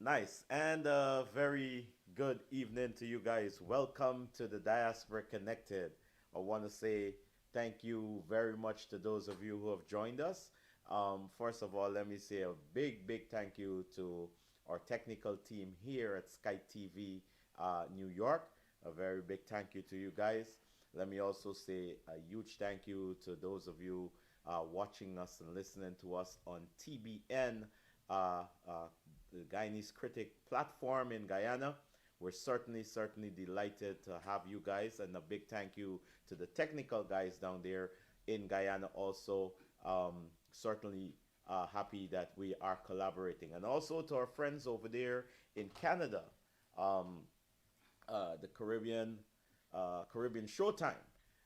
Nice. And a very good evening to you guys. Welcome to the Diaspora Connected. I want to say thank you very much to those of you who have joined us. First of all, let me say a big thank you to our technical team here at Sky TV New York. A very big thank you to you guys. Let me also say a huge thank you to those of you watching us and listening to us on TBN uh, uh, the Guyanese Critic platform in Guyana. We're certainly delighted to have you guys, and a big thank you to the technical guys down there in Guyana also. Certainly happy that we are collaborating, and also to our friends over there in Canada, um, the Caribbean Showtime,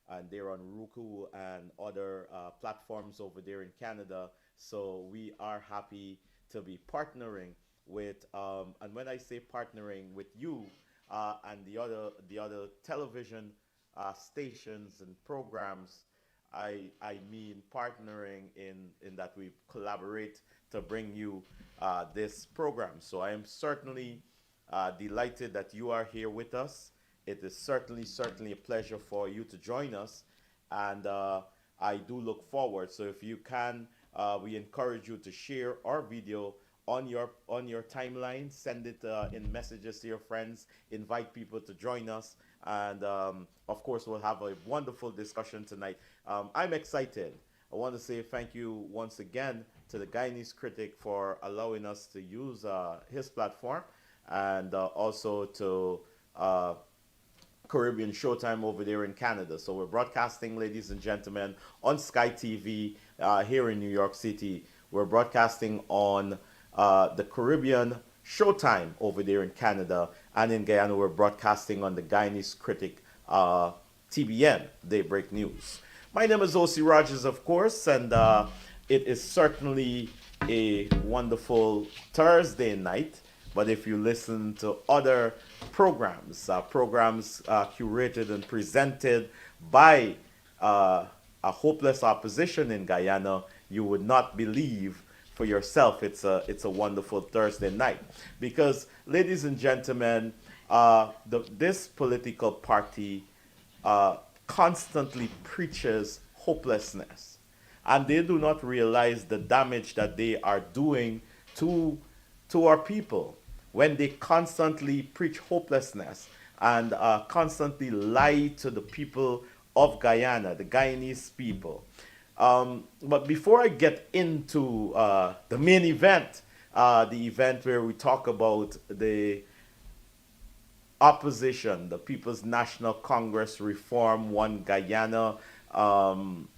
and they're on Roku and other platforms over there in Canada. So we are happy to be partnering with, and when I say partnering with you and the other television stations and programs, I mean partnering in that we collaborate to bring you this program. So I am certainly delighted that you are here with us. It is certainly a pleasure for you to join us, and I do look forward. So if you can, we encourage you to share our video on your timeline. Send it in messages to your friends. Invite people to join us, and of course, we'll have a wonderful discussion tonight. I'm excited. I want to say thank you once again to the Guyanese critic for allowing us to use his platform, and also to uh, Caribbean Showtime over there in Canada. So we're broadcasting, ladies and gentlemen, on Sky TV here in New York City. We're broadcasting on the Caribbean Showtime over there in Canada, and in Guyana we're broadcasting on the Guyanese Critic TBN Daybreak News. My name is Ossie Rodgers, of course, and it is certainly a wonderful Thursday night. But if you listen to other programs curated and presented by a hopeless opposition in Guyana, you would not believe for yourself it's a wonderful Thursday night. Because, ladies and gentlemen, this political party uh, constantly preaches hopelessness, and they do not realize the damage that they are doing to our people when they constantly preach hopelessness and constantly lie to the people of Guyana, the Guyanese people. But before I get into the main event, the event where we talk about the opposition, the People's National Congress Reform One Guyana, um,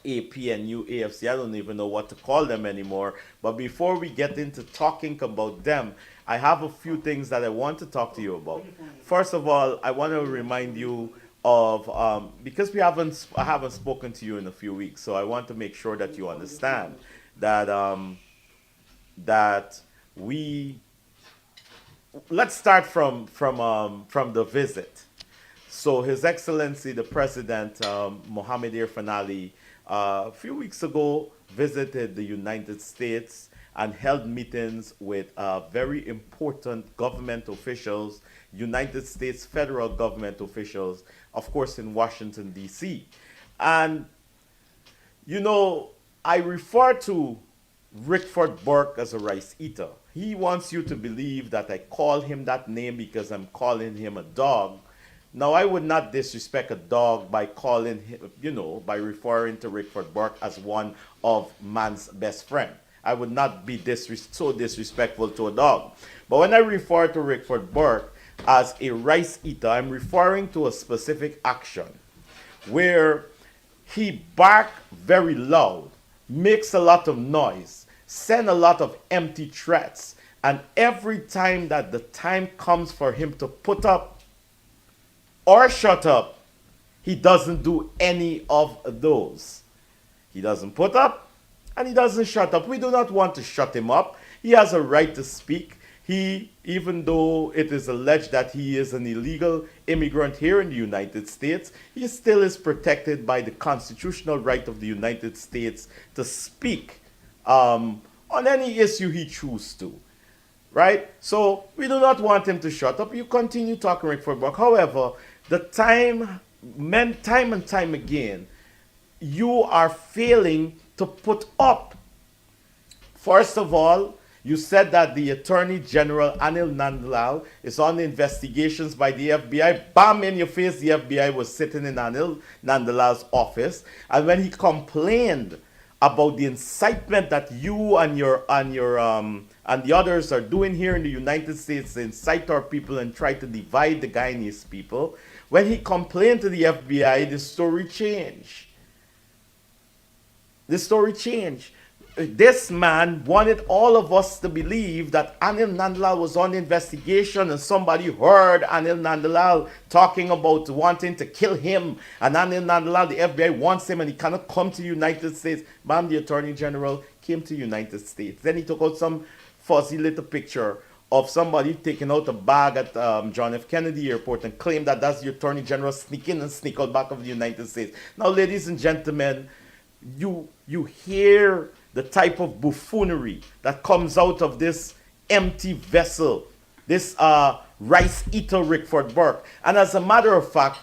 APNU, AFC, I don't even know what to call them anymore. But before we get into talking about them, I have a few things that I want to talk to you about. First of all, I want to remind you of because I haven't spoken to you in a few weeks, so I want to make sure that you understand that that we let's start from the visit. So, His Excellency the President Mohammed Irfan Ali a few weeks ago visited the United States and held meetings with very important government officials, United States federal government officials, of course, in Washington, D.C. And, you know, I refer to Rickford Burke as a rice eater. He wants you to believe that I call him that name because I'm calling him a dog. Now, I would not disrespect a dog by calling him, by referring to Rickford Burke as one of man's best friend. I would not be so disrespectful to a dog. But when I refer to Rickford Burke as a rice eater, I'm referring to a specific action where he barked very loud, makes a lot of noise, send a lot of empty threats, and every time that the time comes for him to put up or shut up, he doesn't do any of those. He doesn't put up and he doesn't shut up. We do not want to shut him up. He has a right to speak. Even though it is alleged that he is an illegal immigrant here in the United States, he still is protected by the constitutional right of the United States to speak on any issue he chooses to. right? So we do not want him to shut up. You continue talking, Rick Ford. However, the time and time again, you are failing to put up. First of all, you said that the Attorney General Anil Nandlal is on the investigations by the FBI. Bam in your face, the FBI was sitting in Anil Nandlal's office, and when he complained about the incitement that you and the others are doing here in the United States to incite our people and try to divide the Guyanese people, when he complained to the FBI, the story changed. The story changed. This man wanted all of us to believe that Anil Nandlal was on investigation, and somebody heard Anil Nandlal talking about wanting to kill him, and Anil Nandlal, the FBI wants him and he cannot come to the United States. Bam, the Attorney General came to the United States. Then he took out some fuzzy little picture of somebody taking out a bag at John F. Kennedy Airport and claimed that that's the Attorney General sneak in and sneak out back of the United States. Now, ladies and gentlemen, you hear the type of buffoonery that comes out of this empty vessel, this rice eater Rickford Burke. And as a matter of fact,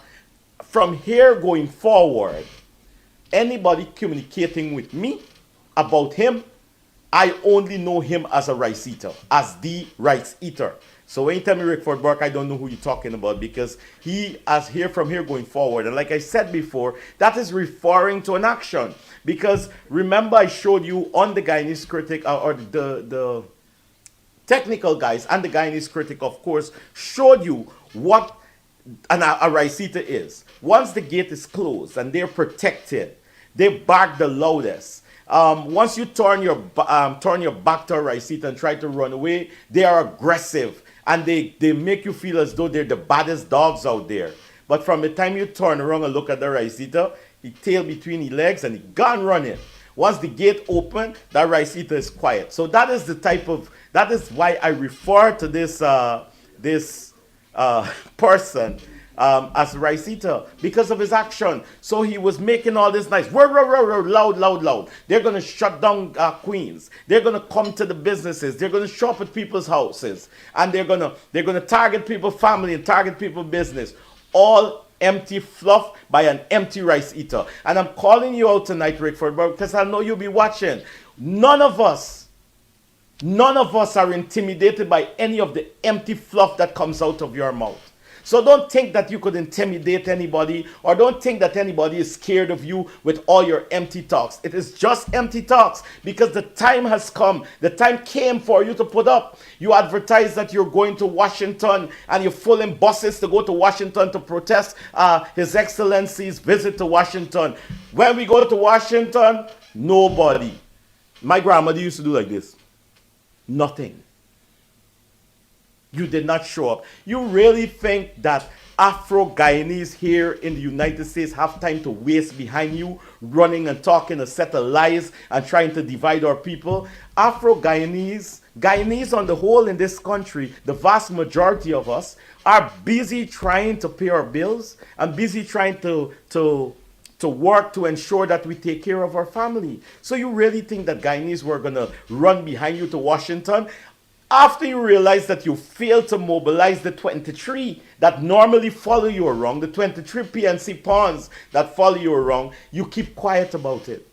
from here going forward, anybody communicating with me about him, I only know him as a rice eater, as the rice eater. So when you tell me Rickford Burke, I don't know who you're talking about, because he, as here from here going forward, and like I said before, that is referring to an action. Because remember, I showed you on the Guyanese Critic, or the technical guys and the Guyanese Critic, of course, showed you what a rice eater is. Once the gate is closed and they're protected, they bark the loudest. Once you turn your back to a rice eater and try to run away, they are aggressive and they make you feel as though they're the baddest dogs out there. But from the time you turn around and look at the rice eater, he tail between his legs and he gone running. Once the gate open, that rice eater is quiet. So that is the type of, that is why I refer to this person as rice eater, because of his action. So he was making all this nice, loud. They're going to shut down Queens. They're going to come to the businesses. They're going to shop at people's houses, and they're going to target people's family and target people's business. All empty fluff by an empty rice eater. And I'm calling you out tonight, Rickford, because I know you'll be watching. None of us are intimidated by any of the empty fluff that comes out of your mouth. So don't think that you could intimidate anybody, or don't think that anybody is scared of you with all your empty talks. It is just empty talks, because the time has come. The time came for you to put up. You advertise that you're going to Washington and you're full in buses to go to Washington to protest His Excellency's visit to Washington. When we go to Washington, nobody. My grandmother used to do like this. Nothing. You did not show up. You really think that Afro-Guyanese here in the United States have time to waste behind you, running and talking a set of lies and trying to divide our people? Afro-Guyanese, Guyanese on the whole in this country, the vast majority of us, are busy trying to pay our bills and busy trying to work to ensure that we take care of our family. So you really think that Guyanese were going to run behind you to Washington? After you realize that you failed to mobilize the 23 that normally follow you around, the 23 PNC pawns that follow you around, you keep quiet about it.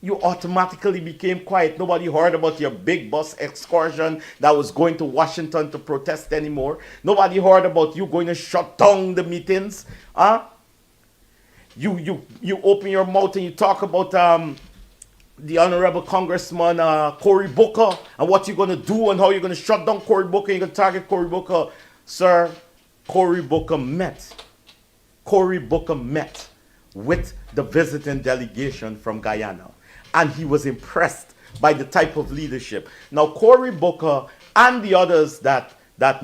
You automatically became quiet. Nobody heard about your big bus excursion that was going to Washington to protest anymore. Nobody heard about you going to shut down the meetings. You open your mouth and you talk about the Honorable Congressman Cory Booker and what you're going to do and how you're going to shut down Cory Booker. You're going to target Cory Booker. Sir, Cory Booker met with the visiting delegation from Guyana, and he was impressed by the type of leadership. Now, Cory Booker and the others that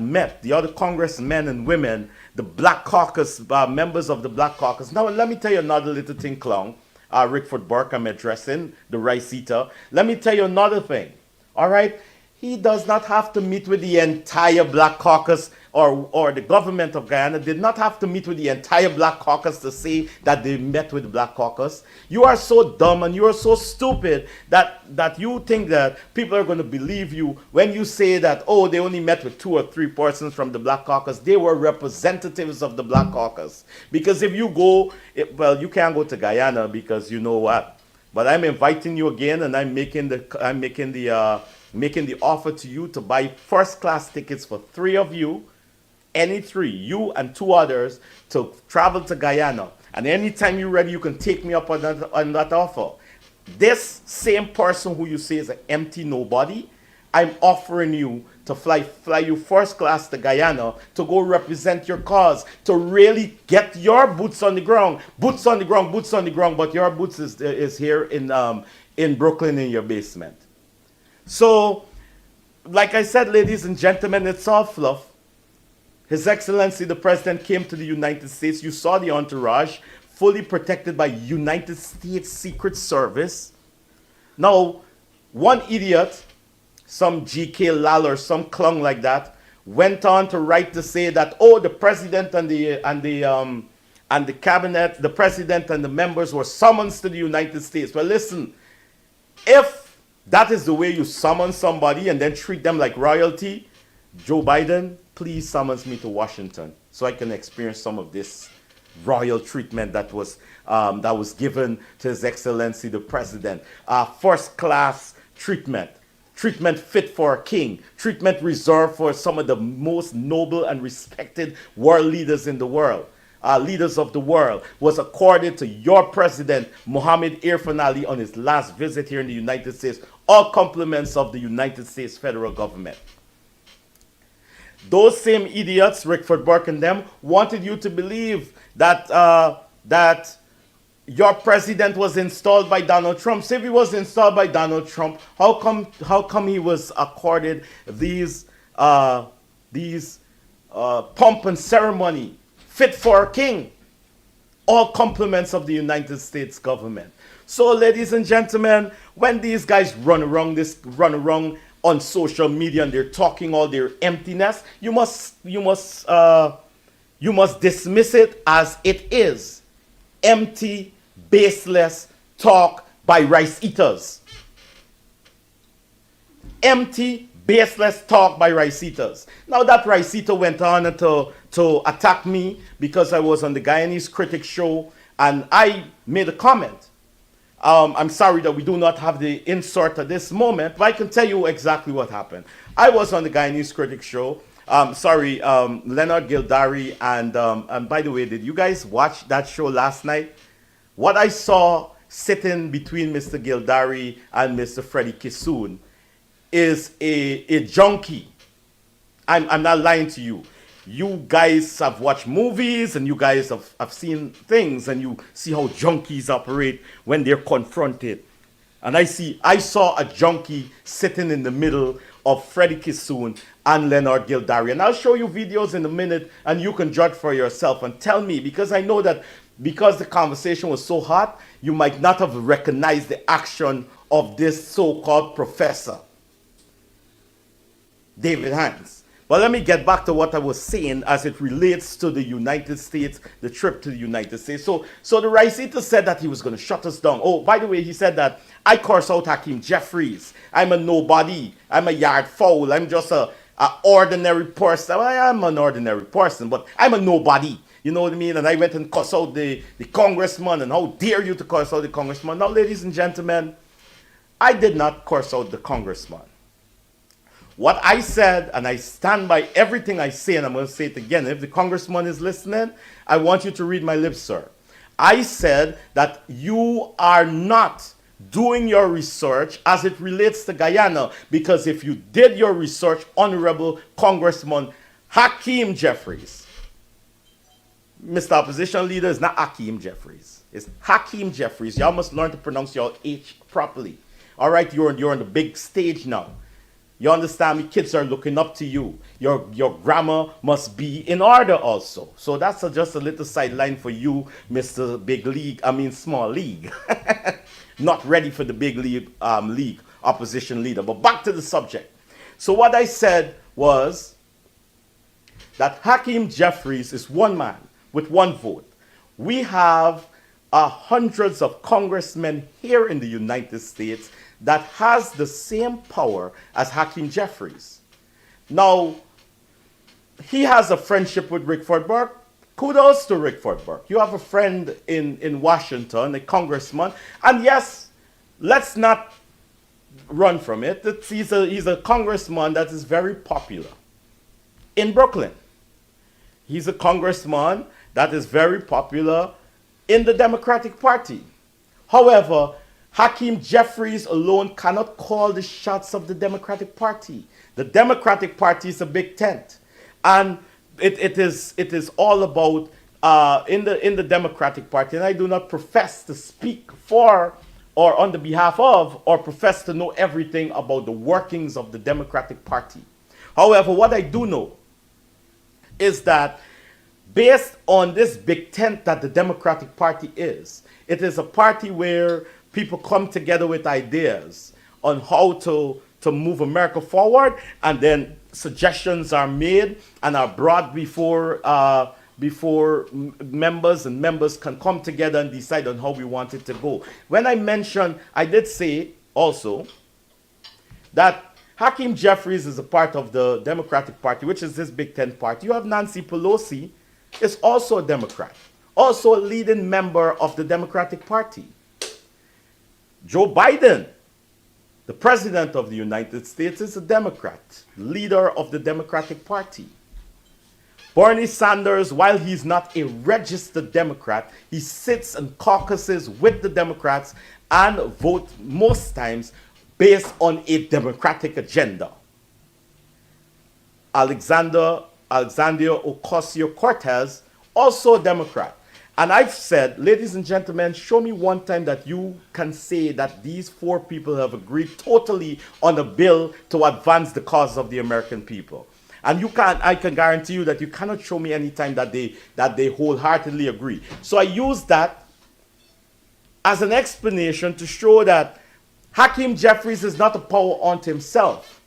met, the other congressmen and women, the Black Caucus, members of the Black Caucus. Now, let me tell you another little thing, clown. Rickford Burke, I'm addressing the rice eater. Let me tell you another thing. All right? He does not have to meet with the entire Black Caucus or the government of Guyana did not have to meet with the entire Black Caucus to say that they met with the Black Caucus. You are so dumb and you are so stupid that you think that people are going to believe you when you say that, oh, they only met with 2 or 3 persons from the Black Caucus. They were representatives of the Black Caucus. Because if you go, well, you can't go to Guyana because you know what. But I'm inviting you again, and I'm making the offer to you to buy first class tickets for 3 of you, any 3, you and 2 others, to travel to Guyana. And anytime you're ready, you can take me up on that offer. This same person who you say is an empty nobody, I'm offering you to fly you first class to Guyana to go represent your cause, to really get your boots on the ground. Boots on the ground, boots on the ground, but your boots is here in Brooklyn in your basement. So, like I said, ladies and gentlemen, it's all fluff. His Excellency the President came to the United States. You saw the entourage, fully protected by United States Secret Service. Now, one idiot, some G.K. Lal or some clown like that, went on to write to say that, oh, the president and the cabinet, the president and the members were summoned to the United States. Well, listen, if that is the way you summon somebody and then treat them like royalty, Joe Biden, please summon me to Washington so I can experience some of this royal treatment that was given to His Excellency the President. First class treatment. Treatment fit for a king. Treatment reserved for some of the most noble and respected world leaders in the world. Leaders of the world was accorded to your president, Mohammed Irfan Ali, on his last visit here in the United States. All compliments of the United States federal government. Those same idiots, Rickford Burke and them, wanted you to believe that that your president was installed by Donald Trump. So if he was installed by Donald Trump, how come he was accorded these pomp and ceremony fit for a king? All compliments of the United States government. So, ladies and gentlemen, when these guys run around on social media and they're talking all their emptiness, you must dismiss it as it is. Empty, baseless talk by rice eaters. Empty, baseless talk by rice eaters. Now that rice eater went on to attack me because I was on the Guyanese Critic Show and I made a comment. I'm sorry that we do not have the insert at this moment, but I can tell you exactly what happened. I was on the Guyanese Critic Show. Leonard Gildari, and by the way, did you guys watch that show last night? What I saw sitting between Mr. Gildari and Mr. Freddie Kissoon is a junkie. I'm not lying to you. You guys have watched movies and you guys have seen things and you see how junkies operate when they're confronted. And I saw a junkie sitting in the middle of Freddie Kissoon and Leonard Gildari. And I'll show you videos in a minute and you can judge for yourself and tell me, because I know that because the conversation was so hot, you might not have recognized the action of this so-called professor, David Hans. But let me get back to what I was saying as it relates to the United States, the trip to the United States. So the rice eater said that he was going to shut us down. Oh, by the way, he said that I curse out Hakeem Jeffries. I'm a nobody. I'm a yard fowl. I'm just a ordinary person. I am an ordinary person, but I'm a nobody. You know what I mean? And I went and cursed out the congressman. And how dare you to curse out the congressman? Now, ladies and gentlemen, I did not curse out the congressman. What I said, and I stand by everything I say, and I'm going to say it again. If the congressman is listening, I want you to read my lips, sir. I said that you are not doing your research as it relates to Guyana, because if you did your research, Honorable Congressman Hakeem Jeffries, Mr. Opposition Leader, is not Hakeem Jeffries. It's Hakeem Jeffries. Y'all must learn to pronounce your H properly. All right, you're on the big stage now. You understand me? Kids are looking up to you. Your grammar must be in order also. So that's just a little sideline for you, Mr. Big League. I mean, small league. Not ready for the big league, opposition leader. But back to the subject. So what I said was, that Hakeem Jeffries is one man with one vote. We have hundreds of congressmen here in the United States that has the same power as Hakeem Jeffries. Now, he has a friendship with Rickford Burke. Kudos to Rickford Burke. You have a friend in Washington, a congressman, and yes, let's not run from it. He's a congressman that is very popular in Brooklyn. He's a congressman that is very popular in the Democratic Party. However, Hakeem Jeffries alone cannot call the shots of the Democratic Party. The Democratic Party is a big tent. And it is all about in the Democratic Party, and I do not profess to speak for or on the behalf of or profess to know everything about the workings of the Democratic Party. However, what I do know is that based on this big tent that the Democratic Party is, it is a party where people come together with ideas on how to move America forward, and then suggestions are made and are brought before members, and members can come together and decide on how we want it to go. When I mentioned, I did say also that Hakeem Jeffries is a part of the Democratic Party, which is this Big Tent party. You have Nancy Pelosi, is also a Democrat, also a leading member of the Democratic Party. Joe Biden, the President of the United States, is a Democrat, leader of the Democratic Party. Bernie Sanders, while he's not a registered Democrat, he sits and caucuses with the Democrats and votes most times based on a Democratic agenda. Alexandria Ocasio-Cortez, also a Democrat. And I've said, ladies and gentlemen, show me one time that you can say that these four people have agreed totally on a bill to advance the cause of the American people. And I can guarantee you that you cannot show me any time that they wholeheartedly agree. So I use that as an explanation to show that Hakeem Jeffries is not a power unto himself.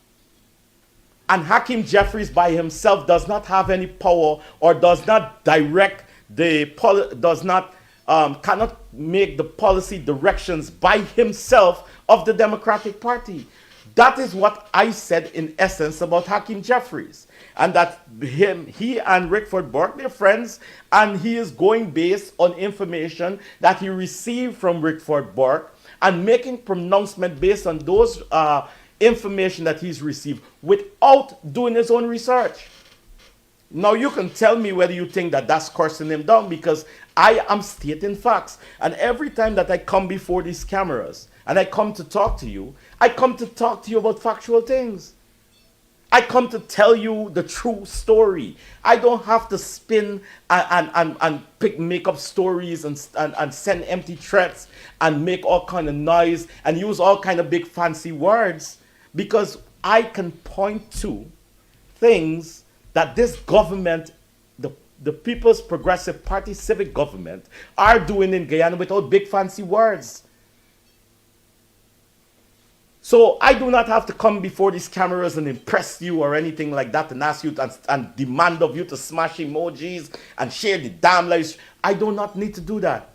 And Hakeem Jeffries by himself does not have any power or does not direct cannot make the policy directions by himself of the Democratic Party. That is what I said in essence about Hakeem Jeffries. And that he and Rickford Burke, they're friends, and he is going based on information that he received from Rickford Burke and making pronouncement based on those information that he's received without doing his own research. Now, you can tell me whether you think that that's cursing him down, because I am stating facts. And every time that I come before these cameras and I come to talk to you, I come to talk to you about factual things. I come to tell you the true story. I don't have to spin and make up stories and send empty threats and make all kind of noise and use all kind of big fancy words, because I can point to things that this government, the People's Progressive Party civic government, are doing in Guyana without big fancy words. So I do not have to come before these cameras and impress you or anything like that and ask you and demand of you to smash emojis and share the damn lives. I do not need to do that.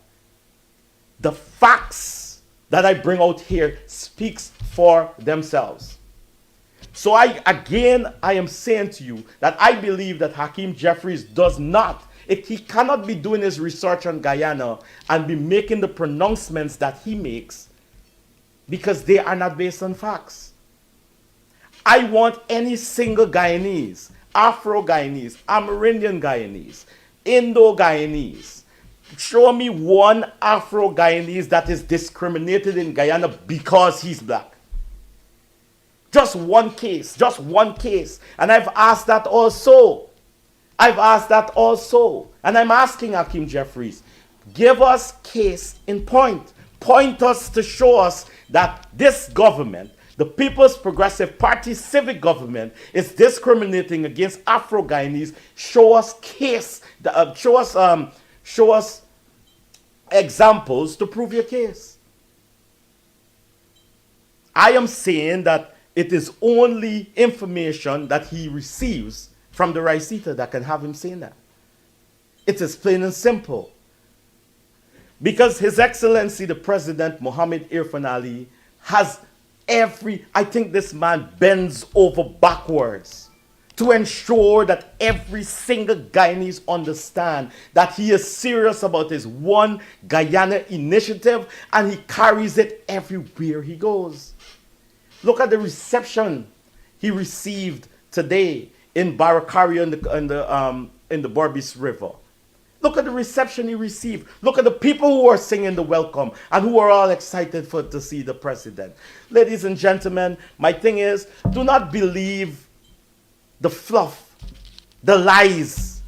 The facts that I bring out here speaks for themselves. So I am saying to you that I believe that Hakeem Jeffries does not, he cannot be doing his research on Guyana and be making the pronouncements that he makes, because they are not based on facts. I want any single Guyanese, Afro-Guyanese, Amerindian Guyanese, Indo-Guyanese, show me one Afro-Guyanese that is discriminated in Guyana because he's black. Just one case, just one case. And I've asked that also. And I'm asking Hakeem Jeffries, give us case in point. Point us to show us that this government, the People's Progressive Party civic government, is discriminating against Afro-Guyanese. Show us case, show us examples to prove your case. I am saying that it is only information that he receives from the rice eater that can have him saying that. It is plain and simple. Because His Excellency, the President, Mohammed Irfan Ali, has I think this man bends over backwards to ensure that every single Guyanese understand that he is serious about his One Guyana initiative, and he carries it everywhere he goes. Look at the reception he received today in Barakaria in the Borbis River. Look at the reception he received. Look at the people who are singing the welcome and who are all excited to see the president. Ladies and gentlemen, my thing is, do not believe the fluff, the lies.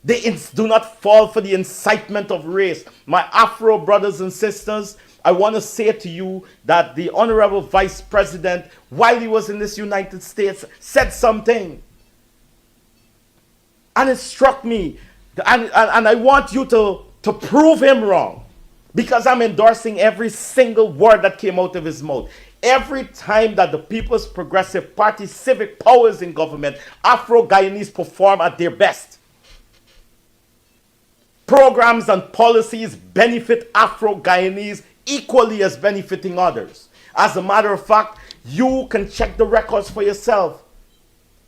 Do not fall for the incitement of race. My Afro brothers and sisters, I want to say to you that the Honorable Vice President, while he was in this United States, said something. And it struck me. And I want you to prove him wrong, because I'm endorsing every single word that came out of his mouth. Every time that the People's Progressive Party civic power is in government, Afro-Guyanese perform at their best. Programs and policies benefit Afro-Guyanese equally as benefiting others. As a matter of fact, you can check the records for yourself.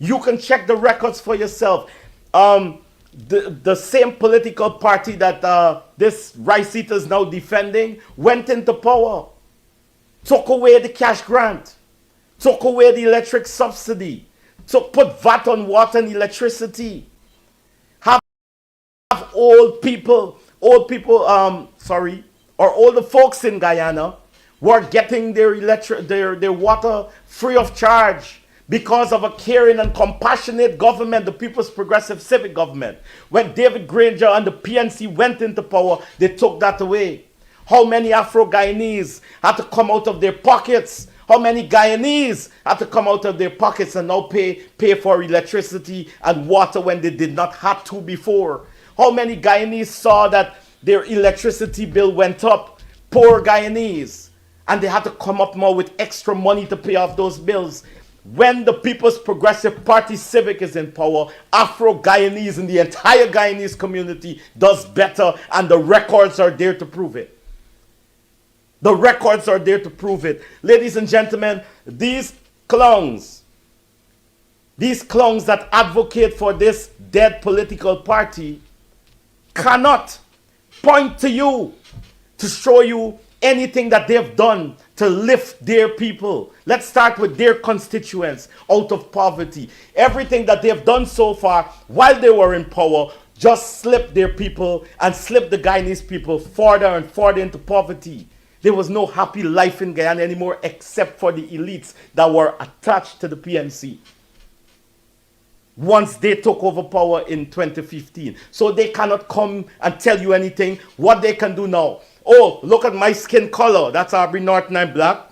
You can check the records for yourself. The same political party that this rice eater is now defending went into power, took away the cash grant, took away the electric subsidy, put VAT on water and electricity, have old people, or older folks in Guyana were getting their water free of charge, because of a caring and compassionate government, the People's Progressive Civic Government. When David Granger and the PNC went into power, they took that away. How many Afro-Guyanese had to come out of their pockets? How many Guyanese had to come out of their pockets and now pay for electricity and water when they did not have to before? How many Guyanese saw that their electricity bill went up? Poor Guyanese. And they had to come up more with extra money to pay off those bills. When the People's Progressive Party Civic is in power, Afro-Guyanese and the entire Guyanese community does better, and the records are there to prove it. The records are there to prove it. Ladies and gentlemen, these clowns that advocate for this dead political party cannot point to you to show you anything that they've done to lift their people. Let's start with their constituents out of poverty. Everything that they've done so far while they were in power just slipped their people and slipped the Guyanese people further and further into poverty. There was no happy life in Guyana anymore except for the elites that were attached to the PNC once they took over power in 2015. So they cannot come and tell you anything. What they can do now: oh, look at my skin color. That's Aubrey Norton. I'm black.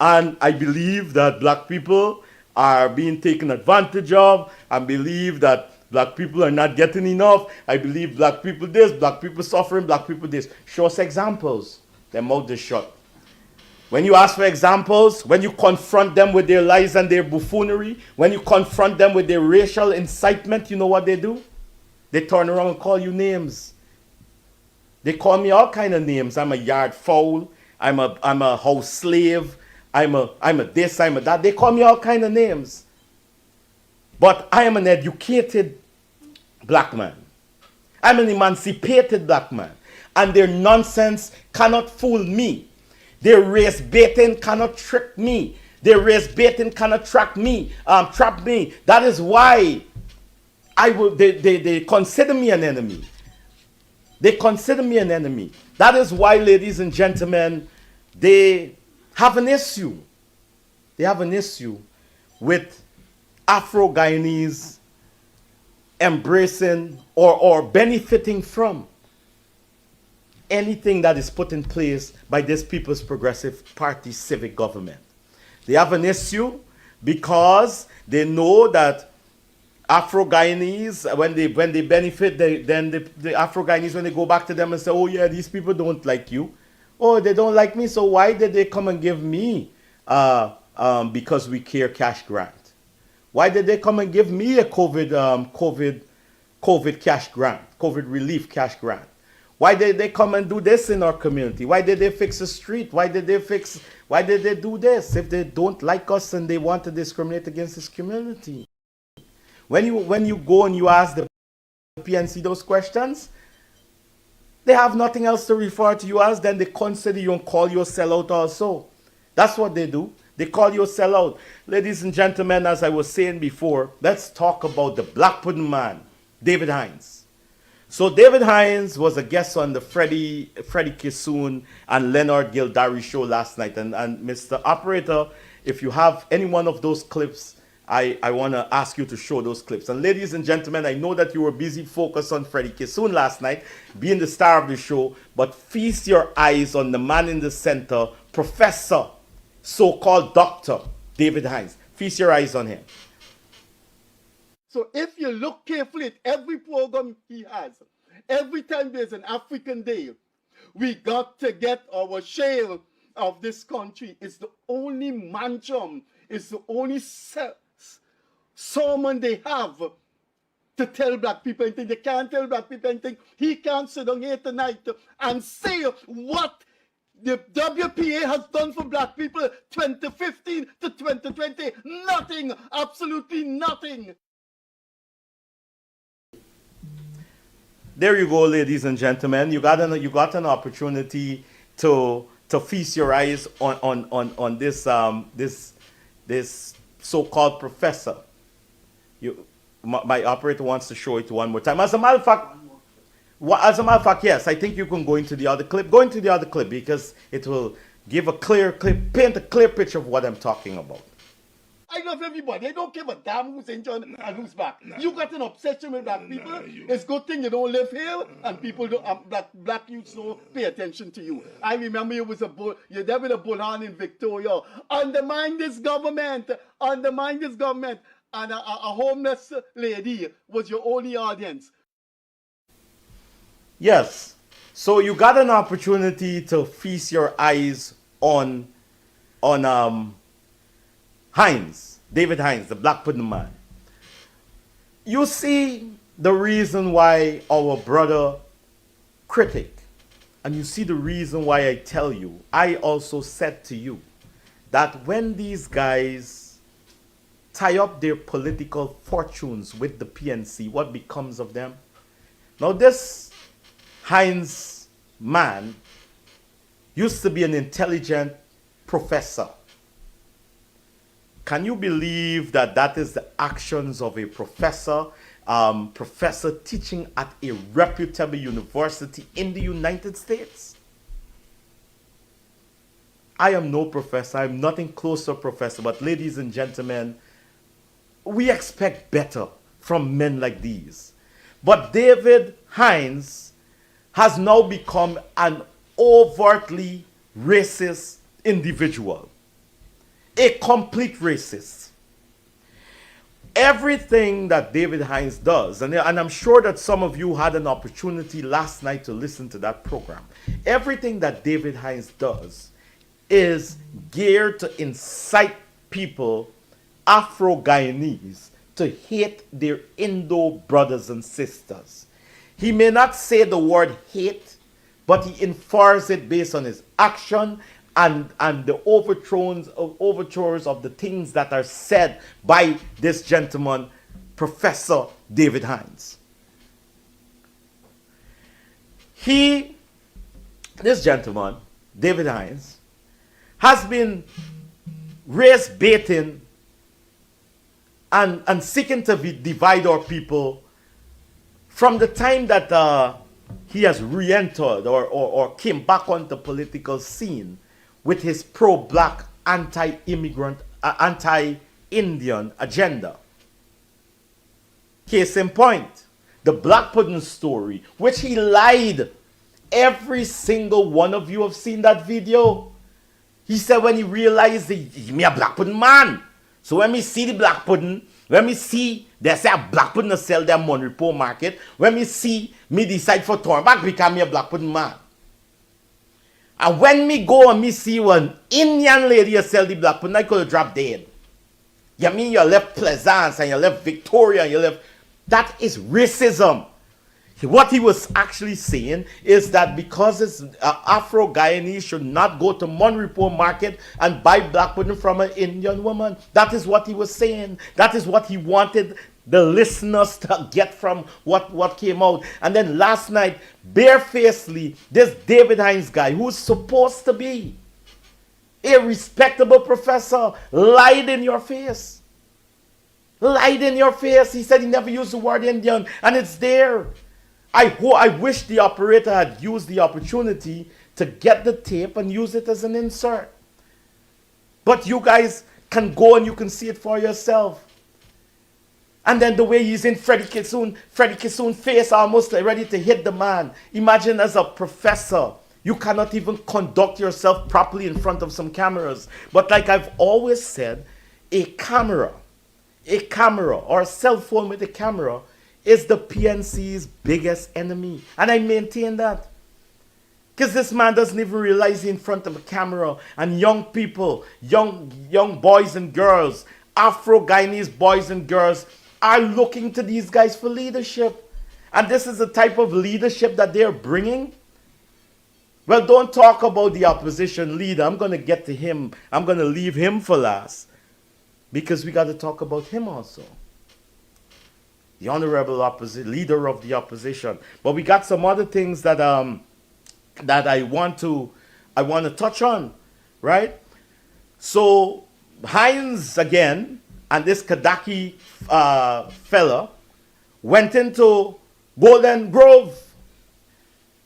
And I believe that black people are being taken advantage of. I believe that black people are not getting enough. I believe black people this, black people suffering, black people this. Show us examples. Their mouth is shut. When you ask for examples, when you confront them with their lies and their buffoonery, when you confront them with their racial incitement, you know what they do? They turn around and call you names. They call me all kind of names. I'm a yard fowl. I'm a house slave. I'm a this, I'm a that. They call me all kind of names. But I am an educated black man. I'm an emancipated black man. And their nonsense cannot fool me. Their race baiting cannot trick me. Their race baiting cannot trap me. That is why they consider me an enemy. They consider me an enemy. That is why, ladies and gentlemen, they have an issue. They have an issue with Afro-Guyanese embracing or benefiting from anything that is put in place by this People's Progressive Party civic government. They have an issue because they know that Afro-Guyanese, when they benefit, then the Afro-Guyanese, when they go back to them and say, oh yeah, these people don't like you. Oh, they don't like me, so why did they come and give me because we care cash grant? Why did they come and give me a COVID cash grant, COVID relief cash grant? Why did they come and do this in our community? Why did they fix the street? Why did they do this? If they don't like us and they want to discriminate against this community. When you go and you ask the PNC those questions, they have nothing else to refer to you as, then they consider you and call you a sellout also. That's what they do. They call you a sellout. Ladies and gentlemen, as I was saying before, let's talk about the Black Pudding Man, David Hines. So David Hines was a guest on the Freddie Kissoon and Leonard Gildari show last night. And Mr. Operator, if you have any one of those clips, I want to ask you to show those clips. And ladies and gentlemen, I know that you were busy focused on Freddie Kissoon last night, being the star of the show, but feast your eyes on the man in the center, Professor, so-called Dr. David Hines. Feast your eyes on him. So if you look carefully at every program he has, every time there's an African Day, we got to get our share of this country. It's the only mantra, it's the only sermon they have to tell black people anything. They can't tell black people anything. He can't sit down here tonight and say what the WPA has done for black people 2015 to 2020. Nothing, absolutely nothing. There you go, ladies and gentlemen. You got an opportunity to feast your eyes on this so-called professor. My operator wants to show it one more time. As a matter of fact, yes, I think you can go into the other clip. Go into the other clip because it will give a clear clip, paint a clear picture of what I'm talking about. I love everybody. I don't give a damn who's injured and who's back. You got an obsession with black people. It's a good thing you don't live here and people don't, black youths don't pay attention to you. I remember you're there with a bullhorn in Victoria. Undermine this government. And a homeless lady was your only audience. Yes. So you got an opportunity to feast your eyes on Hines, David Hines, the Black Pudding Man. You see the reason why our brother critic, and you see the reason why I tell you, I also said to you that when these guys tie up their political fortunes with the PNC, what becomes of them? Now this Hines man used to be an intelligent professor. Can you believe that that is the actions of a professor, professor teaching at a reputable university in the United States? I am no professor. I'm nothing close to a professor. But ladies and gentlemen, we expect better from men like these. But David Hines has now become an overtly racist individual. A complete racist. Everything that David Hines does, and I'm sure that some of you had an opportunity last night to listen to that program. Everything that David Hines does is geared to incite people, Afro-Guyanese, to hate their Indo brothers and sisters. He may not say the word hate, but he infers it based on his action and the overtures of the things that are said by this gentleman, Professor David Hines. This gentleman, David Hines, has been race baiting and seeking to divide our people from the time that he has re-entered or came back on the political scene with his pro-black, anti-immigrant, anti-Indian agenda. Case in point, the Black Pudding story, which he lied. Every single one of you have seen that video. He said when he realized he me a Black Pudding man. So when me see the Black Pudding, when me see they say a Black Pudding to sell them on report market, when me see me decide for turn back become me a Black Pudding man. And when me go and me see one Indian lady sell the Black Pudding, I could have dropped dead. You mean you left Plaisance and you left Victoria and you left... That is racism. What he was actually saying is that because it's Afro-Guyanese should not go to Monrepo Market and buy black pudding from an Indian woman. That is what he was saying. That is what he wanted the listeners to get from what came out. And then last night, barefacedly, this David Hines guy, who's supposed to be a respectable professor, lied in your face. Lied in your face. He said he never used the word Indian, and it's there. I wish the operator had used the opportunity to get the tape and use it as an insert. But you guys can go and you can see it for yourself. And then the way he's in Freddie Kissoon's face almost ready to hit the man. Imagine as a professor, you cannot even conduct yourself properly in front of some cameras. But like I've always said, a camera or a cell phone with a camera is the PNC's biggest enemy. And I maintain that. Because this man doesn't even realize he's in front of a camera. And young people, young boys and girls, Afro-Guyanese boys and girls are looking to these guys for leadership. And this is the type of leadership that they're bringing. Well, don't talk about the opposition leader. I'm going to get to him. I'm going to leave him for last. Because we got to talk about him also. The honorable leader of the opposition. But we got some other things that that I want to touch on, right? So Hines again and this Kadaki fella went into Golden Grove,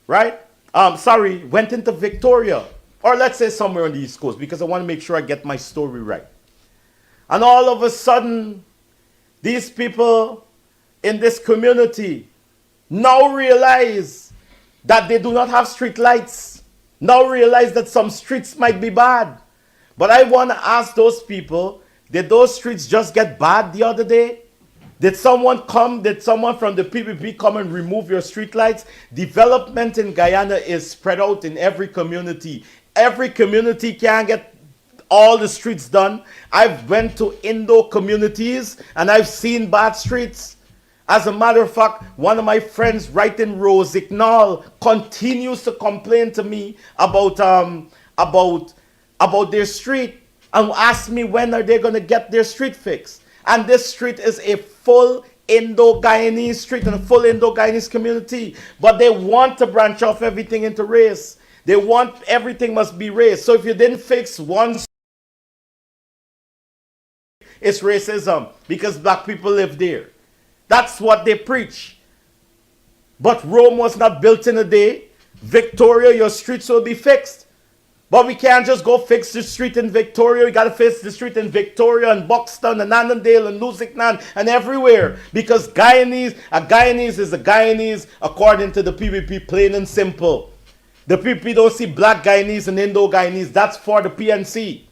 right? Went into Victoria, or let's say somewhere on the East Coast, because I want to make sure I get my story right. And all of a sudden, these people in this community now realize that they do not have street lights. Now realize that some streets might be bad. But I want to ask those people, did those streets just get bad the other day? Did someone from the PPP come and remove your street lights? Development in Guyana is spread out in every community. Every community can get all the streets done. I've went to Indo communities and I've seen bad streets. As a matter of fact, one of my friends right in Rosignol continues to complain to me about their street and ask me when are they going to get their street fixed. And this street is a full Indo-Guyanese street and a full Indo-Guyanese community. But they want to branch off everything into race. They want everything must be race. So if you didn't fix one, it's racism because black people live there. That's what they preach. But Rome was not built in a day. Victoria, your streets will be fixed. But we can't just go fix the street in Victoria. We got to fix the street in Victoria and Buxton and Annandale and Lusignan and everywhere. Because a Guyanese is a Guyanese according to the PPP, plain and simple. The PPP don't see black Guyanese and Indo-Guyanese. That's for the PNC.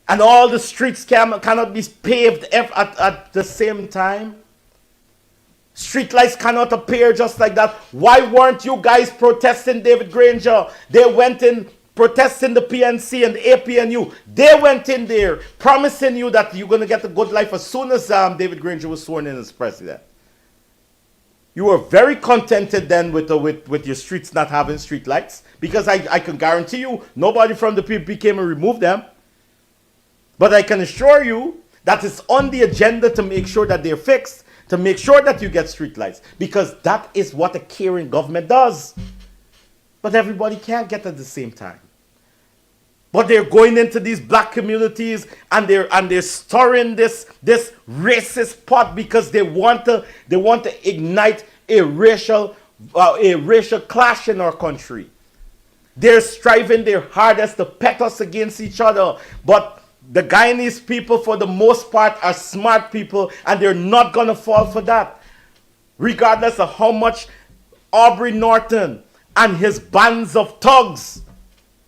And all the streets cannot be paved at the same time. Streetlights cannot appear just like that. Why weren't you guys protesting David Granger? They went in protesting the PNC and the APNU. They went in there promising you that you're going to get a good life as soon as David Granger was sworn in as president. You were very contented then with your streets not having streetlights, because I can guarantee you nobody from the PPP came and removed them. But I can assure you that it's on the agenda to make sure that they're fixed, to make sure that you get streetlights, because that is what a caring government does. But everybody can't get at the same time. But they're going into these black communities and they're stirring this racist pot because they want to ignite a racial clash in our country. They're striving their hardest to pit us against each other, but the Guyanese people, for the most part, are smart people, and they're not going to fall for that. Regardless of how much Aubrey Norton and his bands of thugs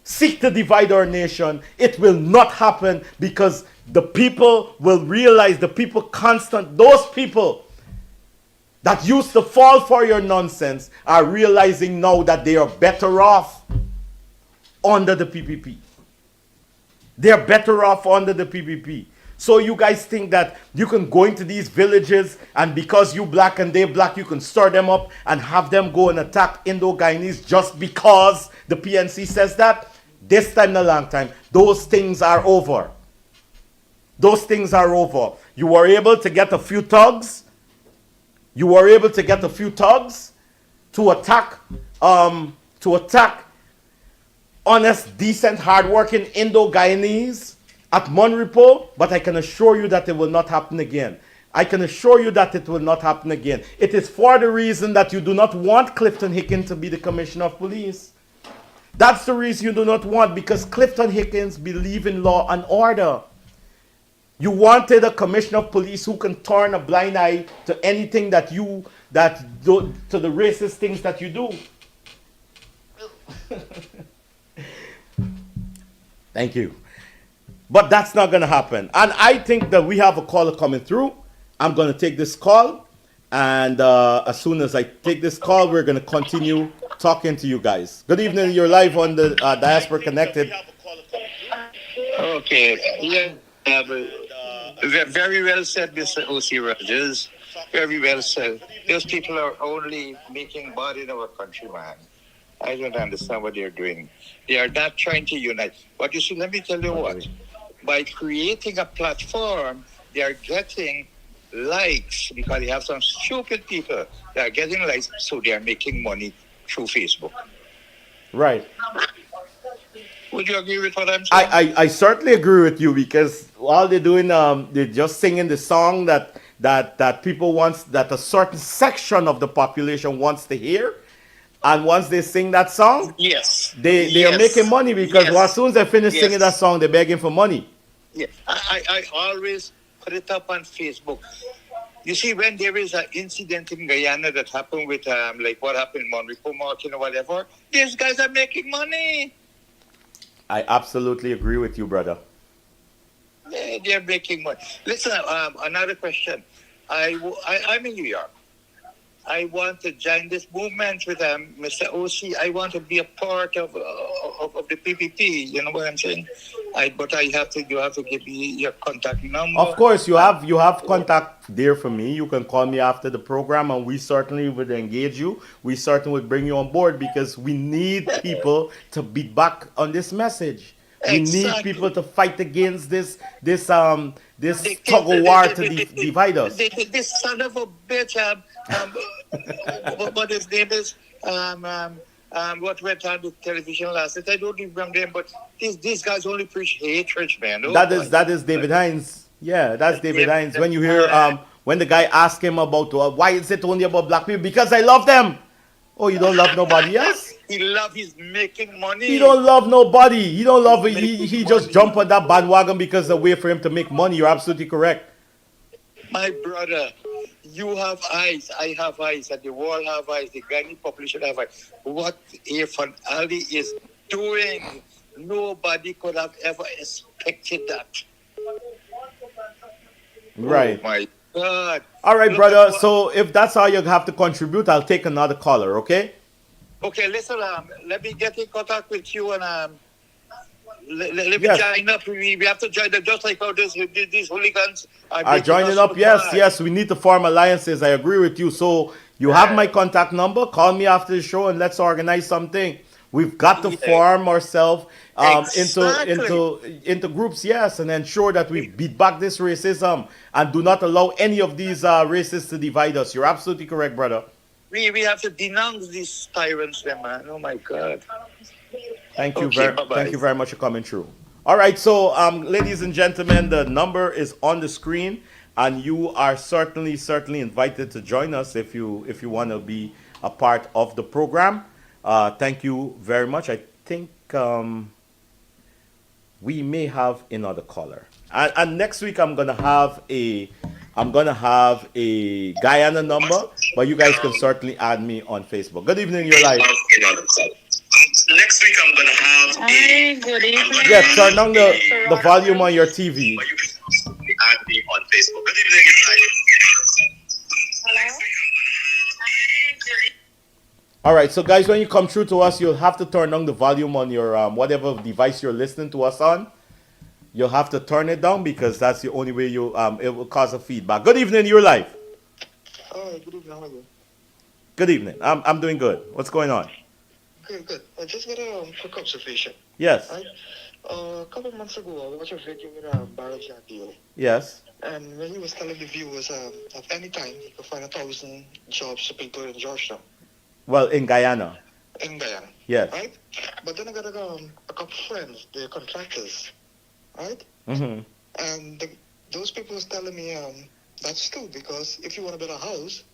seek to divide our nation, it will not happen, because the people will realize, those people that used to fall for your nonsense are realizing now that they are better off under the PPP. They're better off under the PPP. So you guys think that you can go into these villages and because you black and they black, you can stir them up and have them go and attack Indo-Guyanese just because the PNC says that? This time, a long time, those things are over. Those things are over. You were able to get a few thugs. You were able to get a few thugs to attack honest, decent, hardworking Indo-Guyanese at Monrepo, but I can assure you that it will not happen again. I can assure you that it will not happen again. It is for the reason that you do not want Clifton Hickens to be the Commissioner of Police. That's the reason you do not want, because Clifton Hickens believes in law and order. You wanted a Commissioner of Police who can turn a blind eye to anything to the racist things that you do. Thank you. But that's not going to happen. And I think that we have a caller coming through. I'm going to take this call. And as soon as I take this call, we're going to continue talking to you guys. Good evening. You're live on the Diaspora Connected. Okay. Yeah, very well said, Mr. Ossie Rodgers. Very well said. Those people are only making bad in our country, man. I don't understand what they're doing. They are not trying to unite. But you see, let me tell you what. By creating a platform, they are getting likes because they have some stupid people that are getting likes, so they are making money through Facebook. Right. Would you agree with what I'm saying? I certainly agree with you, because all they're doing, they're just singing the song that people wants, that a certain section of the population wants to hear. And once they sing that song, yes, they are making money, because as soon as they finish singing that song, they're begging for money. Yeah, I always put it up on Facebook. You see, when there is an incident in Guyana that happened with, like what happened in Monrepo Market or whatever, these guys are making money. I absolutely agree with you, brother. They're making money. Listen, another question. I'm in New York. I want to join this movement with Mr. Ossie. I want to be a part of the PPP. You know what I'm saying? But you have to give me your contact number. Of course, you have contact there for me. You can call me after the program, and we certainly would engage you. We certainly would bring you on board, because we need people to beat back on this message. We need people to fight against this tug of war to divide us. This son of a bitch, what his name is, what went on the television last night, I don't remember him, but these guys only preach hatred, man. Oh, that is David Hines. Yeah, that's David Hines. When you hear when the guy asked him about why is it only about black people, because I love them. Oh, you don't love nobody else? He's making money. He don't love nobody. He don't love. He just jump on that bandwagon because the way for him to make money. You're absolutely correct. My brother, you have eyes. I have eyes, and the world have eyes. The Guyanese population have eyes. What Irfan Ali is doing, nobody could have ever expected that. Right. Oh my God. All right, brother. So if that's how you have to contribute, I'll take another caller. Okay. Okay, listen, let me get in contact with you, and let me join up. We have to join them, just like how these hooligans are joining up. Yes, we need to form alliances. I agree with you. So you have my contact number. Call me after the show and let's organize something. We've got to form ourselves into groups, yes, and ensure that we beat back this racism and do not allow any of these racists to divide us. You're absolutely correct, brother. We have to denounce these tyrants, man. Oh my God. Thank you very much for coming through. All right, so ladies and gentlemen, the number is on the screen, and you are certainly invited to join us if you want to be a part of the program. Thank you very much. I think we may have another caller, and next week I'm gonna have a Guyana number, but you guys can certainly add me on Facebook. Good evening, you're live. Next week I'm gonna have Hi, good evening. Yeah, turn down the volume on your TV. add me on Facebook. Good evening, you're live. Hello? All right, so guys, when you come through to us, you'll have to turn down the volume on your whatever device you're listening to us on. You'll have to turn it down because that's the only way you it will cause a feedback. Good evening, your life. Oh, good evening. How are you? Good evening. I'm doing good. What's going on? Good, good. I just got a quick observation. Yes. Right? A couple of months ago, I watched a video with Barry Jackie, Yes. and when he was telling the viewers at any time he could find 1,000 jobs to people in Georgetown, Well, in Guyana. in Guyana. Yes. Right? But then I got a couple friends, they're contractors, right? Mm-hmm. And those people was telling me that's true because if you want to build a house,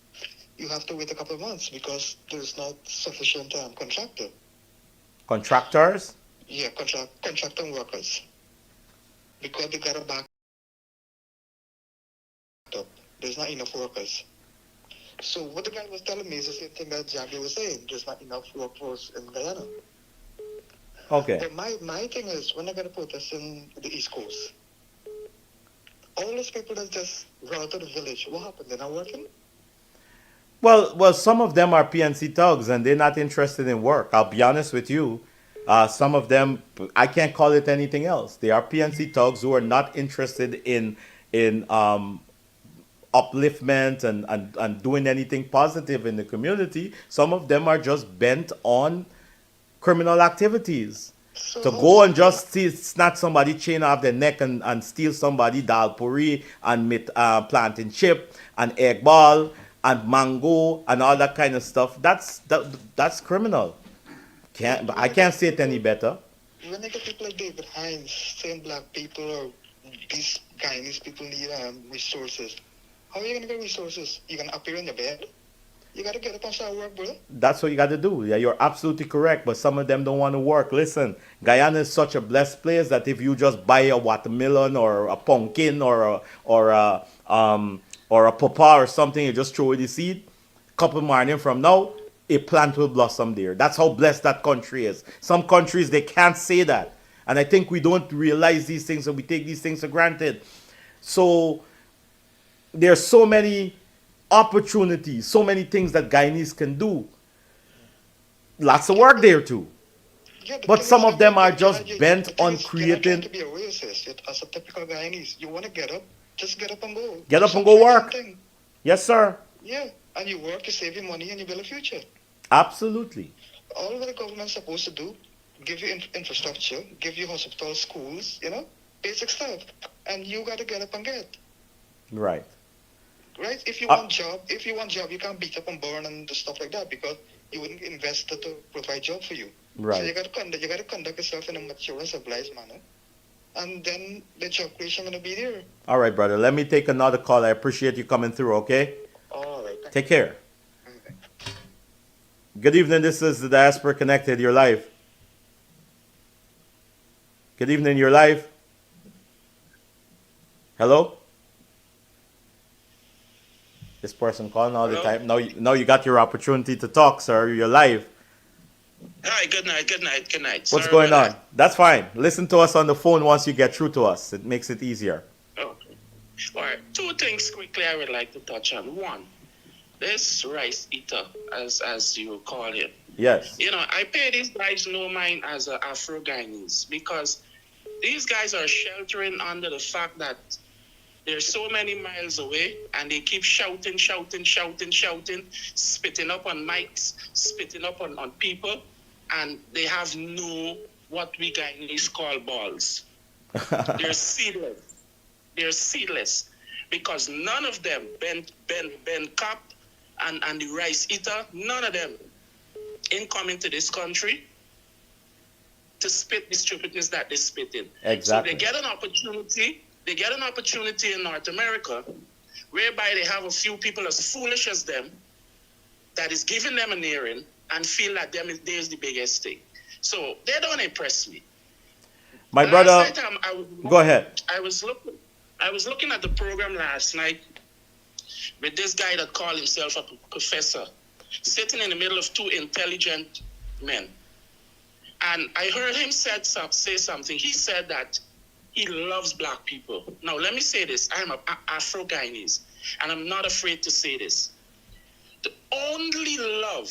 you have to wait a couple of months because there's not sufficient contractor. Contractors? Yeah, contractor workers. Because they got a back up. There's not enough workers. So what the guy was telling me is the same thing that Jackie was saying. There's not enough workforce in Guyana. Okay. But my thing is, when I got a protest in the East Coast, all those people that just run out of the village, what happened? They're not working? Well, some of them are PNC thugs and they're not interested in work. I'll be honest with you. Some of them, I can't call it anything else. They are PNC thugs who are not interested in upliftment and doing anything positive in the community. Some of them are just bent on criminal activities. So To go and just snatch somebody chain off their neck and steal somebody dal puri and plantain chip and egg ball and mango and all that kind of stuff. That's criminal. I can't say it any better. when they get people like David Hines saying black people or these Guyanese people need resources, how are you going to get resources? You're going to appear in your bed? You got to get up and start work, bro. That's what you got to do. Yeah, you're absolutely correct. But some of them don't want to work. Listen, Guyana is such a blessed place that if you just buy a watermelon or a pumpkin or a papa or something, you just throw it the seed. Couple morning from now, a plant will blossom there. That's how blessed that country is. Some countries they can't say that, and I think we don't realize these things, and we take these things for granted. So there's so many opportunities, so many things that Guyanese can do. Lots of work there too. Yeah, But some of them are just bent the thing on is, you're not trying creating. to be a racist. As a typical Guyanese, you want to get up, just get up and go. Get Do up and go work. something. Yes, sir. Yeah, and you work, you save your money, and you build a future. Absolutely. All what the government's supposed to do, give you infrastructure, give you hospitals, schools, basic stuff. And you got to get up and get. Right. Right? If you want job, you can't beat up and burn and do stuff like that because you wouldn't invest to provide job for you. Right. So you got to conduct yourself in a mature and civilized manner. And then the job creation going to be there. All right, brother. Let me take another call. I appreciate you coming through, okay? All right. Take care. Good evening. This is the Diaspora Connected, your life. Good evening, your life. Hello? This person calling all the Hello? time. Now you got your opportunity to talk, sir. You're live. Hi, good night. What's Sorry going about on? That's fine. Listen to us on the phone once you get through to us. It makes it easier. that. Okay. All right. Two things quickly I would like to touch on. One, this rice eater, as you call him. Yes. I pay these guys no mind as a Afro-Guyanese because these guys are sheltering under the fact that they're so many miles away and they keep shouting, spitting up on mics, spitting up on people, and they have no, what we Guyanese call balls. They're seedless. They're seedless because none of them, Ben Cap and the rice eater, none of them in coming to this country to spit the stupidness that they spit in. Exactly. So they get an opportunity in North America whereby they have a few people as foolish as them that is giving them an hearing and feel that there's the biggest thing. So they don't impress me. My brother, Last night, go ahead. I was looking at the program last night with this guy that called himself a professor, sitting in the middle of two intelligent men. And I heard him say something. He said that he loves black people. Now, let me say this. I'm an Afro-Guyanese, and I'm not afraid to say this. The only love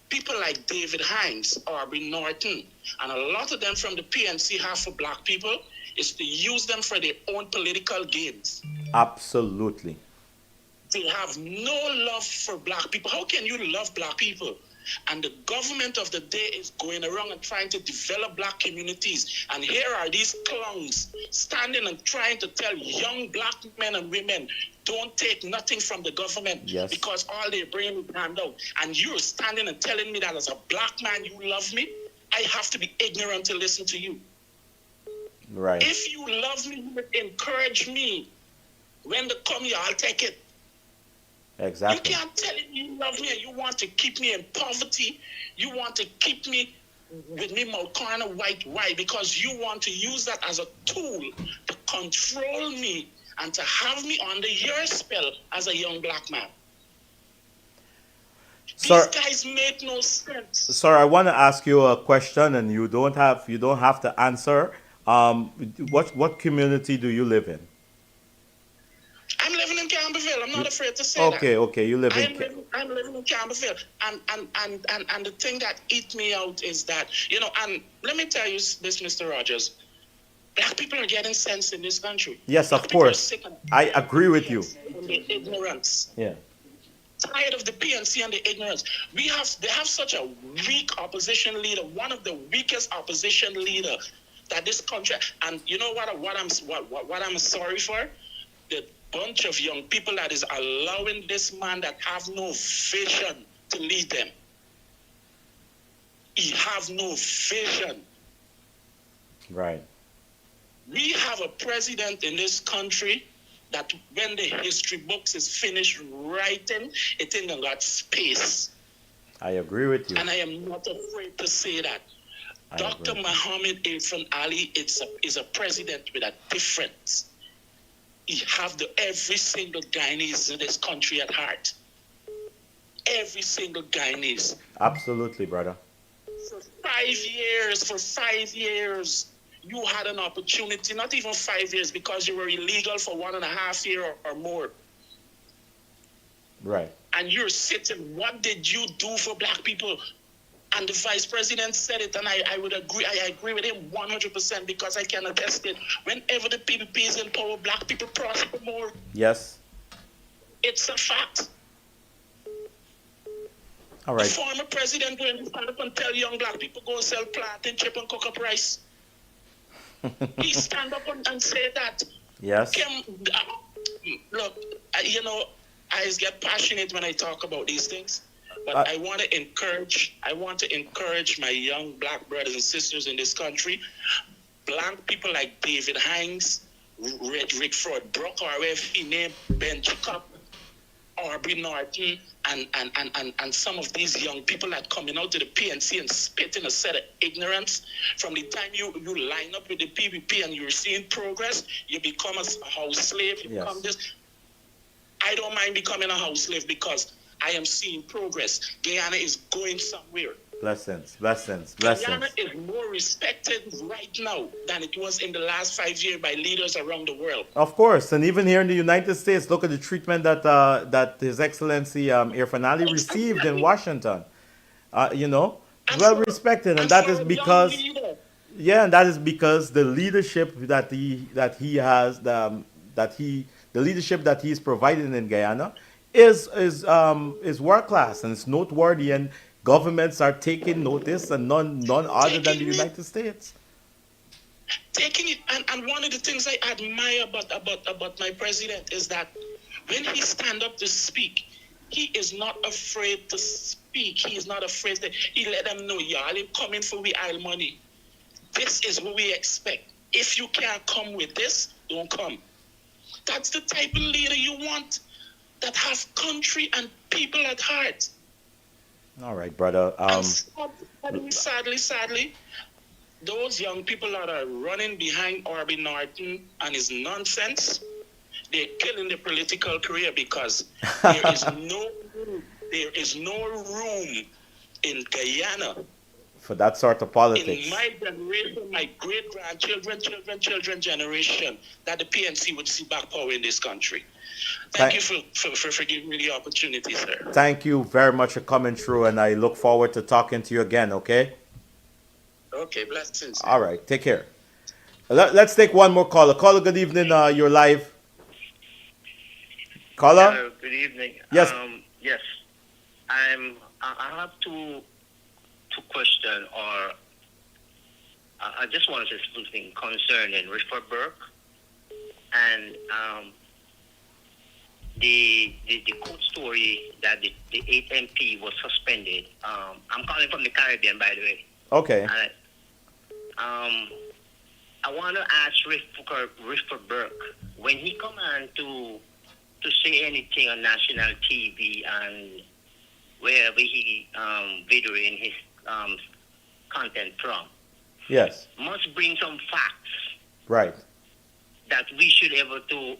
people like David Hines, Aubrey Norton, and a lot of them from the PNC have for black people is to use them for their own political gains. Absolutely. They have no love for black people. How can you love black people? And the government of the day is going around and trying to develop black communities. And here are these clowns standing and trying to tell young black men and women, don't take nothing from the government, yes, because all they bring is handout. And you're standing and telling me that as a black man you love me? I have to be ignorant to listen to you. Right. If you love me, you would encourage me. When they come here, I'll take it. Exactly. You can't tell me you love me and you want to keep me in poverty. You want to keep me with me mouth corner white. Why? Because you want to use that as a tool to control me and to have me under your spell as a young black man. Sir, these guys make no sense. Sir, I want to ask you a question, and you don't have to answer. What community do you live in? I'm living in Campbellville. I'm not afraid to say okay, that. Okay, you live in. I'm living in Campbellville, and the thing that eats me out is that, you know, and let me tell you this, Mr. Rodgers, black people are getting sense in this country. Yes, of course. I agree with you. The ignorance. Yeah. Tired of the PNC and the ignorance. They have such a weak opposition leader, one of the weakest opposition leader that this country. And you know what I'm sorry for? The bunch of young people that is allowing this man that have no vision to lead them. He have no vision. Right. We have a president in this country that when the history books is finished writing, it ain't got space. I agree with you. And I am not afraid to say that. Dr. Muhammad Irfan Ali is a president with a difference. He have every single Guyanese in this country at heart. Every single Guyanese. Absolutely, brother. For 5 years, you had an opportunity, not even 5 years, because you were illegal for 1.5 years or more. Right. And you're sitting, what did you do for black people? And the vice president said it, and I would agree. I agree with him 100% because I can attest it. Whenever the PPP is in power, black people prosper more. Yes. It's a fact. All right. The former president going to stand up and tell young black people go sell plantain, chip, and cook up rice. He stand up and say that. Yes. Look, you know, I just get passionate when I talk about these things. But I want to encourage my young black brothers and sisters in this country. Black people like David Hines, Rick Ford Brook, or whoever he named, Ben Jacob, Aubrey Norton, and some of these young people that coming out to the PNC and spitting a set of ignorance. From the time you line up with the PPP and you're seeing progress, you become a house slave. You become this. I don't mind becoming a house slave because I am seeing progress. Guyana is going somewhere. Blessings. Guyana is more respected right now than it was in the last 5 years by leaders around the world. Of course, and even here in the United States, look at the treatment that His Excellency Irfan Ali received in Washington. You know, well respected, and that is because and that is because the leadership that he has, the leadership that he's providing in Guyana is world class, and it's noteworthy, and governments are taking notice, and none other than the United States. Taking it, and one of the things I admire about my president is that when he stand up to speak, he is not afraid to speak. He is not afraid that he let them know, y'all ain't coming for we oil money. This is what we expect. If you can't come with this, don't come. That's the type of leader you want, that have country and people at heart. All right, brother. Sadly, those young people that are running behind Aubrey Norton and his nonsense, they're killing the political career because there is no room in Guyana for that sort of politics. In my generation, my great-grandchildren, children generation, that the PNC would see back power in this country. Thank you for giving me the opportunity, sir. Thank you very much for coming through, and I look forward to talking to you again, okay? Okay, blessings. All right, take care. Let's take one more caller. Caller, good evening. You're live. Caller? Hello, good evening. Yes. Yes. I have two question, or I just want to say something concerning Richard Burke and the court story that the 8th MP was suspended. I'm calling from the Caribbean, by the way. Okay. I want to ask Richard Burke, when he come on to say anything on national TV and wherever he videoing his content from, Yes. must bring some facts Right. that we should able to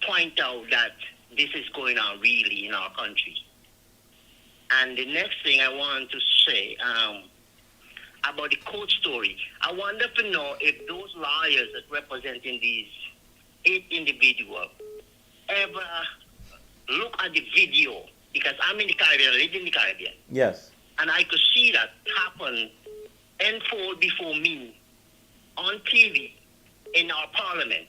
point out that this is going on really in our country. And the next thing I want to say about the court story, I wonder to know if those lawyers that representing these 8 individuals ever look at the video, because I'm in the Caribbean, I live in the Caribbean, Yes. and I could see that happen unfold before me on TV in our parliament.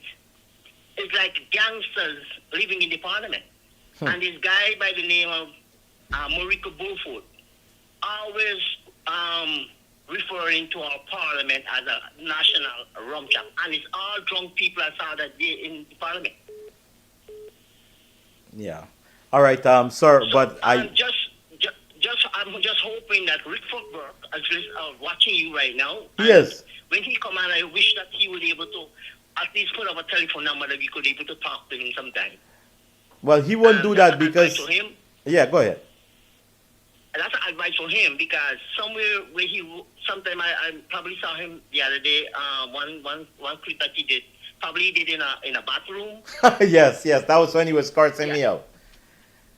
It's like gangsters living in the parliament. And this guy by the name of Marika Beaufort always referring to our parliament as a national rum shop. And it's all drunk people I saw that day in the parliament. Yeah. All right, sir, So but I'm just hoping that Rick Burke is watching you right now. Yes. When he come on, I wish that he would be able to at least put up a telephone number that we could be able to talk to him sometime. Well, he won't do that because. To him, Yeah, go ahead. that's an advice for him, because somewhere where sometime I probably saw him the other day. One clip that he did, probably did in a bathroom. Yes, that was when he was cursing me out.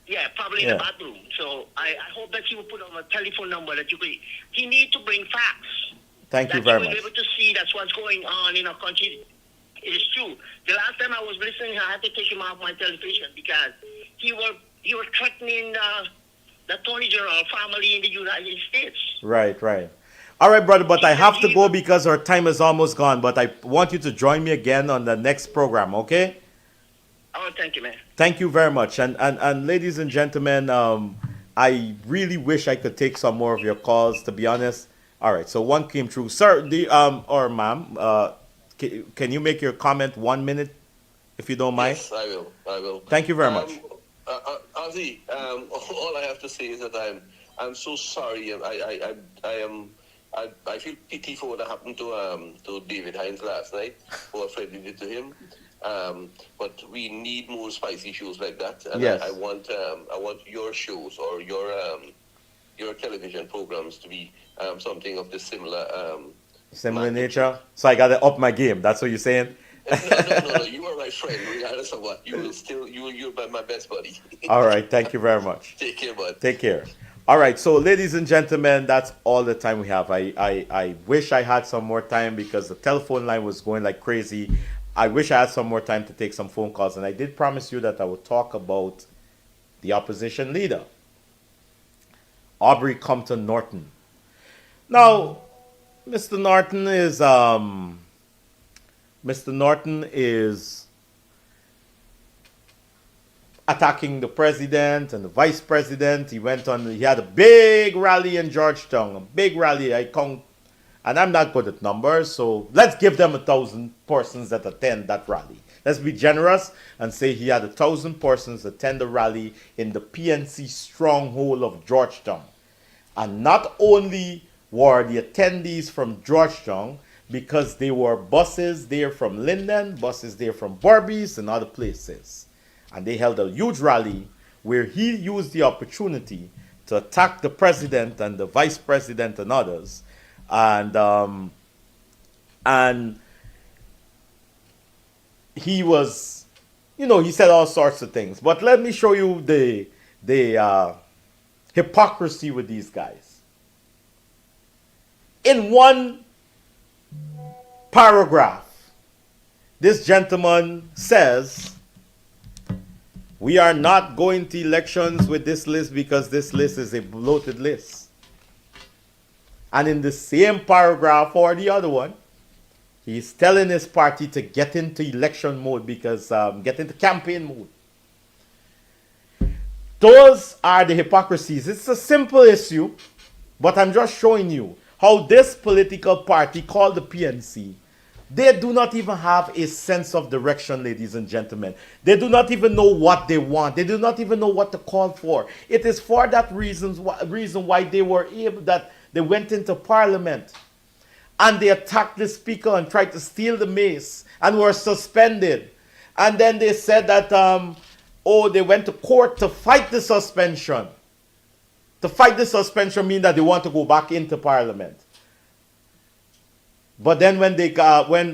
Yeah, probably in the bathroom. So I hope that he will put on a telephone number that you could. He need to bring facts. Thank you very That much. you will be able to see that's what's going on in our country. It is true. The last time I was listening, I had to take him off my television because he was threatening the Attorney General family in the United States. Right. All right, brother, but I have to go because our time is almost gone. But I want you to join me again on the next program, okay? Oh, thank you, man. Thank you very much. And ladies and gentlemen, I really wish I could take some more of your calls, to be honest. All right, so one came through. Sir, or ma'am, can you make your comment 1 minute, if you don't mind? Yes, I will. Thank you very much. Ossie, all I have to say is that I'm so sorry. I feel pity for what happened to David Hines last night, for what Freddie did to him. But we need more spicy shows like that. And yes. I want your shows or your television programs to be something of the similar nature. So I gotta up my game. That's what you're saying? No. You are my friend, regardless of what. You're my best buddy. All right. Thank you very much. Take care, bud. Take care. All right. So, ladies and gentlemen, that's all the time we have. I wish I had some more time because the telephone line was going like crazy. I wish I had some more time to take some phone calls. And I did promise you that I would talk about the opposition leader, Aubrey Compton Norton. Now, Mr. Norton is attacking the president and the vice president. He had a big rally in Georgetown, a big rally. And I'm not good at numbers, so let's give them 1,000 persons that attend that rally. Let's be generous and say he had 1,000 persons attend the rally in the PNC stronghold of Georgetown. And not only were the attendees from Georgetown, because there were buses there from Linden, buses there from Barbies and other places. And they held a huge rally where he used the opportunity to attack the president and the vice president and others. And he was, he said all sorts of things. But let me show you the hypocrisy with these guys. In one paragraph, this gentleman says, we are not going to elections with this list because this list is a bloated list. And in the same paragraph or the other one, he's telling his party to get into election mode because get into campaign mode. Those are the hypocrisies. It's a simple issue, but I'm just showing you how this political party called the PNC, they do not even have a sense of direction, ladies and gentlemen. They do not even know what they want. They do not even know what to call for. It is for that reason why they were able, that they went into parliament and they attacked the speaker and tried to steal the mace and were suspended. And then they said that, they went to court to fight the suspension. To fight the suspension means that they want to go back into parliament. But then when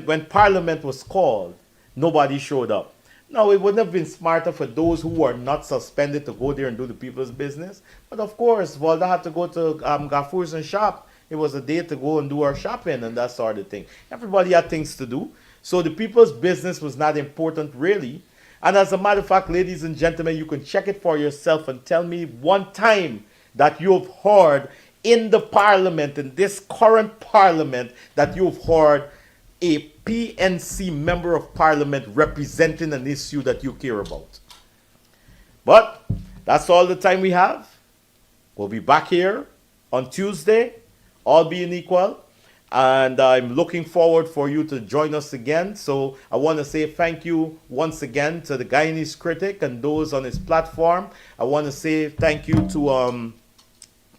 when parliament was called, nobody showed up. Now, it wouldn't have been smarter for those who were not suspended to go there and do the people's business. But of course, Valda had to go to Gafour's and shop. It was a day to go and do our shopping and that sort of thing. Everybody had things to do. So the people's business was not important, really. And as a matter of fact, ladies and gentlemen, you can check it for yourself and tell me one time that you've heard in the parliament, in this current parliament, that you've heard a PNC member of parliament representing an issue that you care about. But that's all the time we have. We'll be back here on Tuesday, all being equal. And I'm looking forward for you to join us again. So I want to say thank you once again to the Guyanese critic and those on his platform. I want to say thank you to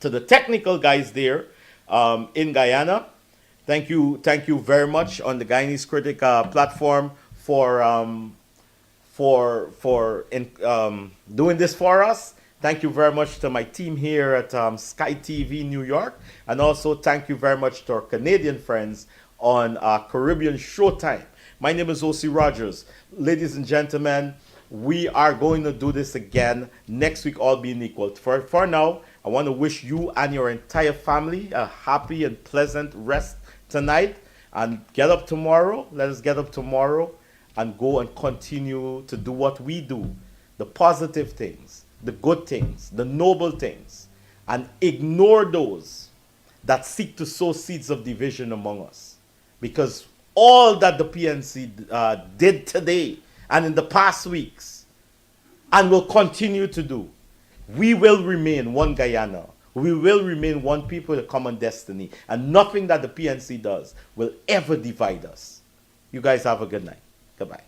the technical guys there in Guyana. Thank you very much on the Guyanese critic platform for doing this for us. Thank you very much to my team here at Sky TV New York. And also thank you very much to our Canadian friends on Caribbean Showtime. My name is Ossie Rodgers. Ladies and gentlemen, we are going to do this again next week, all being equal. For now, I want to wish you and your entire family a happy and pleasant rest tonight. And get up tomorrow. Let us get up tomorrow and go and continue to do what we do. The positive things, the good things, the noble things. And ignore those that seek to sow seeds of division among us. Because all that the PNC did today and in the past weeks and will continue to do, we will remain one Guyana. We will remain one people with a common destiny. And nothing that the PNC does will ever divide us. You guys have a good night. Goodbye.